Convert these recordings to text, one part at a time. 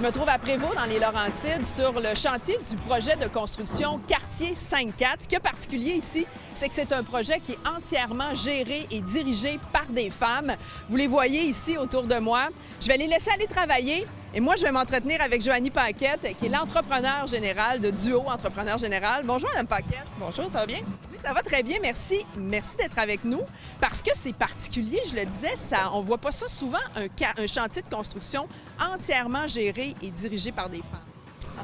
me trouve à Prévost, dans les Laurentides, sur le chantier du projet de construction Quartier 5-4. Ce qui est particulier ici, c'est que c'est un projet qui est entièrement géré et dirigé par des femmes. Vous les voyez ici autour de moi. Je vais les laisser aller travailler. Et moi, je vais m'entretenir avec Joanie Paquette, qui est l'entrepreneur général de Duo Entrepreneur Général. Bonjour, Mme Paquette. Bonjour, ça va bien? Oui, ça va très bien, merci. Merci d'être avec nous. Parce que c'est particulier, je le disais, on ne voit pas ça souvent, un chantier de construction entièrement géré et dirigé par des femmes.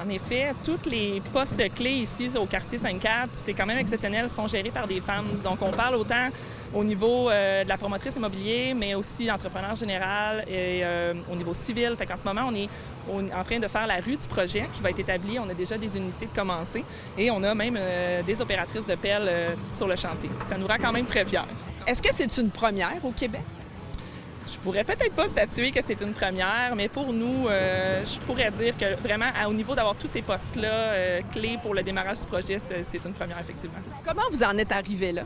En effet, tous les postes clés ici au quartier 5-4, c'est quand même exceptionnel, sont gérés par des femmes. Donc, on parle autant au niveau de la promotrice immobilier, mais aussi entrepreneur général et au niveau civil. Fait qu'en ce moment, on est en train de faire la rue du projet qui va être établie. On a déjà des unités de commencer et on a même des opératrices de pelle sur le chantier. Ça nous rend quand même très fiers. Est-ce que c'est une première au Québec? Je pourrais peut-être pas statuer que c'est une première, mais pour nous, je pourrais dire que vraiment, au niveau d'avoir tous ces postes-là clés pour le démarrage du projet, c'est une première, effectivement. Comment vous en êtes arrivé là?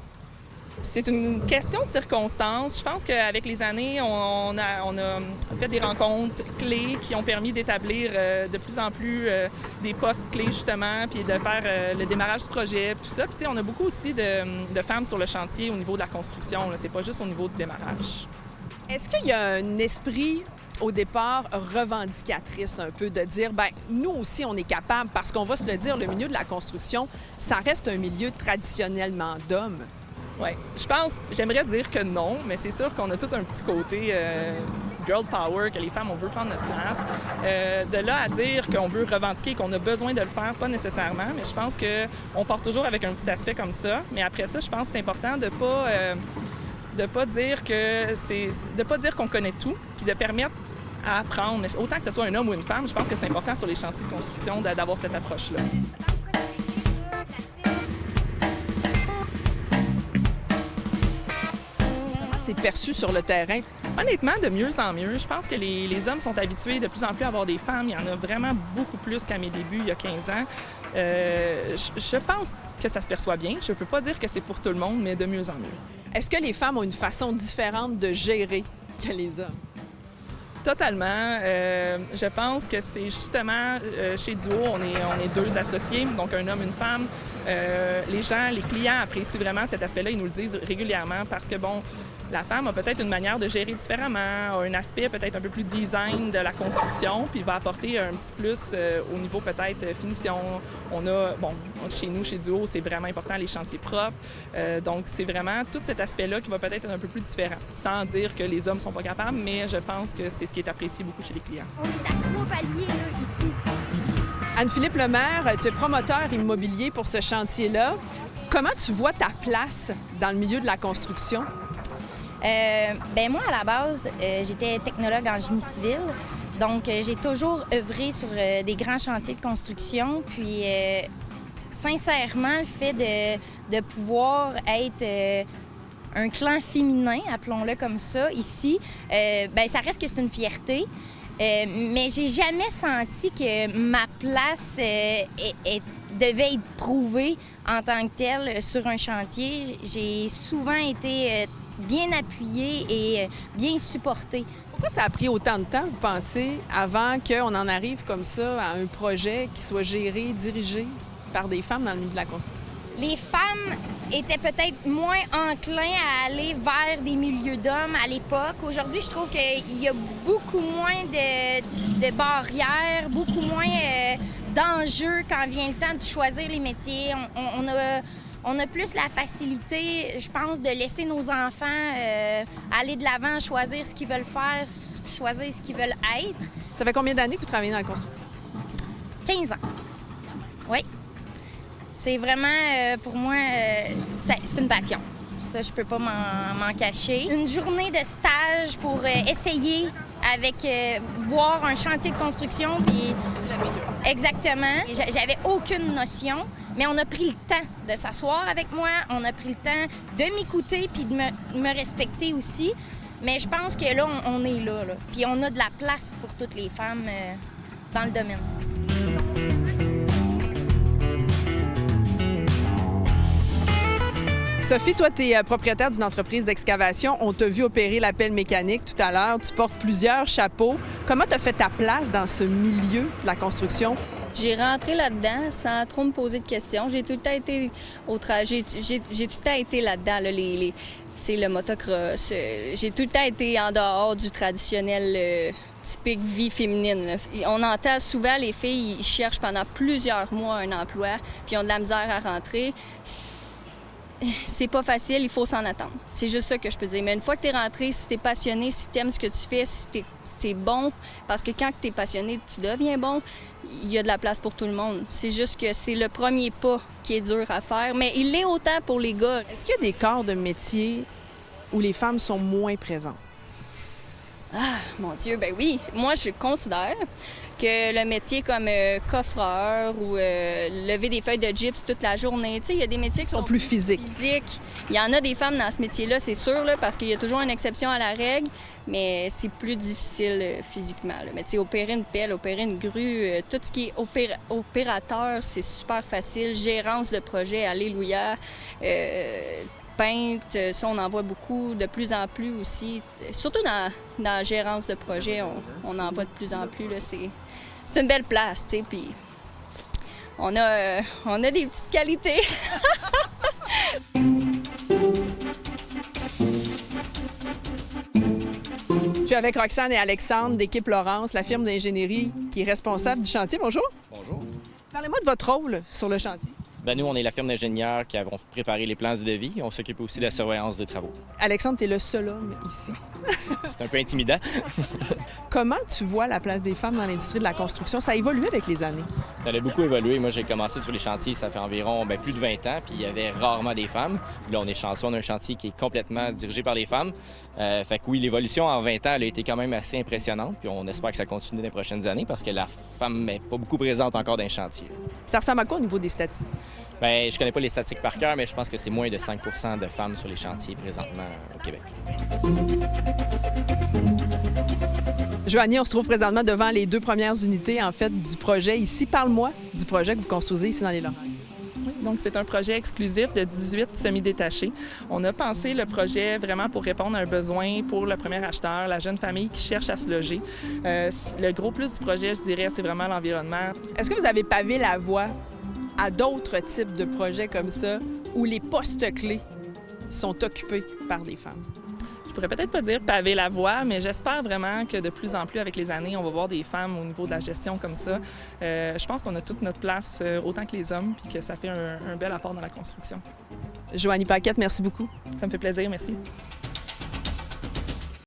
C'est une question de circonstances. Je pense qu'avec les années, on a fait des rencontres clés qui ont permis d'établir de plus en plus des postes clés, justement, puis de faire le démarrage du projet, puis tout ça. Puis, tu sais, on a beaucoup aussi de femmes sur le chantier au niveau de la construction. C'est pas juste au niveau du démarrage. Est-ce qu'il y a un esprit, au départ, revendicatrice un peu, de dire, bien, nous aussi, on est capable, parce qu'on va se le dire, le milieu de la construction, ça reste un milieu traditionnellement d'hommes? Oui, j'aimerais dire que non, mais c'est sûr qu'on a tout un petit côté girl power, que les femmes, on veut prendre notre place. De là à dire qu'on veut revendiquer, qu'on a besoin de le faire, pas nécessairement, mais je pense qu'on part toujours avec un petit aspect comme ça. Mais après ça, je pense que c'est important de pas dire qu'on connaît tout, puis de permettre à apprendre. Mais autant que ce soit un homme ou une femme, je pense que c'est important sur les chantiers de construction d'avoir cette approche-là. Comment c'est perçu sur le terrain? Honnêtement, de mieux en mieux. Je pense que les hommes sont habitués de plus en plus à avoir des femmes. Il y en a vraiment beaucoup plus qu'à mes débuts, il y a 15 ans. Je pense que ça se perçoit bien. Je ne peux pas dire que c'est pour tout le monde, mais de mieux en mieux. Est-ce que les femmes ont une façon différente de gérer que les hommes? Totalement. Je pense que c'est justement, chez Duo, on est deux associés, donc un homme, une femme. Les clients apprécient vraiment cet aspect-là, ils nous le disent régulièrement parce que, bon, la femme a peut-être une manière de gérer différemment, a un aspect peut-être un peu plus design de la construction, puis va apporter un petit plus au niveau peut-être finition. On a, bon, chez nous, chez Duo, c'est vraiment important les chantiers propres. Donc, c'est vraiment tout cet aspect-là qui va peut-être être un peu plus différent. Sans dire que les hommes sont pas capables, mais je pense que c'est ce qui est apprécié beaucoup chez les clients. On est à 3 paliers, là, ici. Anne-Philippe Lemaire, tu es promoteur immobilier pour ce chantier-là. Comment tu vois ta place dans le milieu de la construction? Moi, à la base, j'étais technologue en génie civil. Donc, j'ai toujours œuvré sur des grands chantiers de construction. Puis, sincèrement, le fait de pouvoir être un clan féminin, appelons-le comme ça, ici, ça reste que c'est une fierté. Mais j'ai jamais senti que ma place devait être prouvée en tant que telle sur un chantier. J'ai souvent été bien appuyée et bien supportée. Pourquoi ça a pris autant de temps, vous pensez, avant qu'on en arrive comme ça à un projet qui soit géré, dirigé par des femmes dans le milieu de la construction? Les femmes étaient peut-être moins enclins à aller vers des milieux d'hommes à l'époque. Aujourd'hui, je trouve qu'il y a beaucoup moins de barrières, beaucoup moins d'enjeux quand vient le temps de choisir les métiers. On a plus la facilité, je pense, de laisser nos enfants aller de l'avant, choisir ce qu'ils veulent faire, choisir ce qu'ils veulent être. Ça fait combien d'années que vous travaillez dans la construction? 15 ans. Oui. C'est vraiment, pour moi, c'est une passion. Ça, je peux pas m'en cacher. Une journée de stage pour essayer voir un chantier de construction, puis... Exactement. J'avais aucune notion, mais on a pris le temps de s'asseoir avec moi, on a pris le temps de m'écouter puis de me respecter aussi. Mais je pense que là, on est là. Puis on a de la place pour toutes les femmes dans le domaine. Sophie, toi, tu es propriétaire d'une entreprise d'excavation. On t'a vu opérer la pelle mécanique tout à l'heure. Tu portes plusieurs chapeaux. Comment tu as fait ta place dans ce milieu de la construction? J'ai rentré là-dedans sans trop me poser de questions. J'ai tout le temps été j'ai tout le temps été là-dedans, là, le motocross. J'ai tout le temps été en dehors du traditionnel typique vie féminine, là. On entend souvent les filles, ils cherchent pendant plusieurs mois un emploi, puis ils ont de la misère à rentrer. C'est pas facile, il faut s'en attendre. C'est juste ça que je peux dire. Mais une fois que tu es rentré, si tu es passionné, si tu aimes ce que tu fais, si tu es bon, parce que quand tu es passionné, tu deviens bon, il y a de la place pour tout le monde. C'est juste que c'est le premier pas qui est dur à faire, mais il l'est autant pour les gars. Est-ce qu'il y a des corps de métier où les femmes sont moins présentes? Ah, mon Dieu, ben oui. Moi, je considère que le métier comme coffreur ou lever des feuilles de gyps toute la journée, tu sais, il y a des métiers qui sont plus physiques. Il y en a des femmes dans ce métier-là, c'est sûr, là, parce qu'il y a toujours une exception à la règle, mais c'est plus difficile physiquement, là. Mais tu sais, opérer une pelle, opérer une grue, tout ce qui est opérateur, c'est super facile. Gérance de projet, alléluia. Peinte, ça, on en voit beaucoup, de plus en plus aussi. Surtout dans la gérance de projet, on en voit de plus en plus. Là, c'est une belle place, tu sais, puis on a des petites qualités. Je suis avec Roxane et Alexandre d'équipe Laurence, la firme d'ingénierie qui est responsable du chantier. Bonjour. Bonjour. Parlez-moi de votre rôle sur le chantier. Nous, on est la firme d'ingénieurs qui avons préparé les plans de devis. On s'occupe aussi de la surveillance des travaux. Alexandre, tu es le seul homme ici. C'est un peu intimidant. Comment tu vois la place des femmes dans l'industrie de la construction? Ça a évolué avec les années. Ça a beaucoup évolué. Moi, j'ai commencé sur les chantiers, ça fait environ plus de 20 ans, puis il y avait rarement des femmes. Là, on est chanceux, on a un chantier qui est complètement dirigé par les femmes. Fait que oui, l'évolution en 20 ans, elle a été quand même assez impressionnante, puis on espère que ça continue dans les prochaines années parce que la femme n'est pas beaucoup présente encore dans les chantiers. Ça ressemble à quoi au niveau des statistiques? Je connais pas les statistiques par cœur, mais je pense que c'est moins de 5 % de femmes sur les chantiers présentement au Québec. Joanie, on se trouve présentement devant les 2 premières unités, en fait, du projet ici. Parle-moi du projet que vous construisez ici dans les Laurentides. Donc, c'est un projet exclusif de 18 semi-détachés. On a pensé le projet vraiment pour répondre à un besoin pour le premier acheteur, la jeune famille qui cherche à se loger. Le gros plus du projet, je dirais, c'est vraiment l'environnement. Est-ce que vous avez pavé la voie à d'autres types de projets comme ça où les postes clés sont occupés par des femmes? Je pourrais peut-être pas dire paver la voie, mais j'espère vraiment que de plus en plus, avec les années, on va voir des femmes au niveau de la gestion comme ça. Je pense qu'on a toute notre place, autant que les hommes, puis que ça fait un bel apport dans la construction. Joanie Paquette, merci beaucoup. Ça me fait plaisir, merci.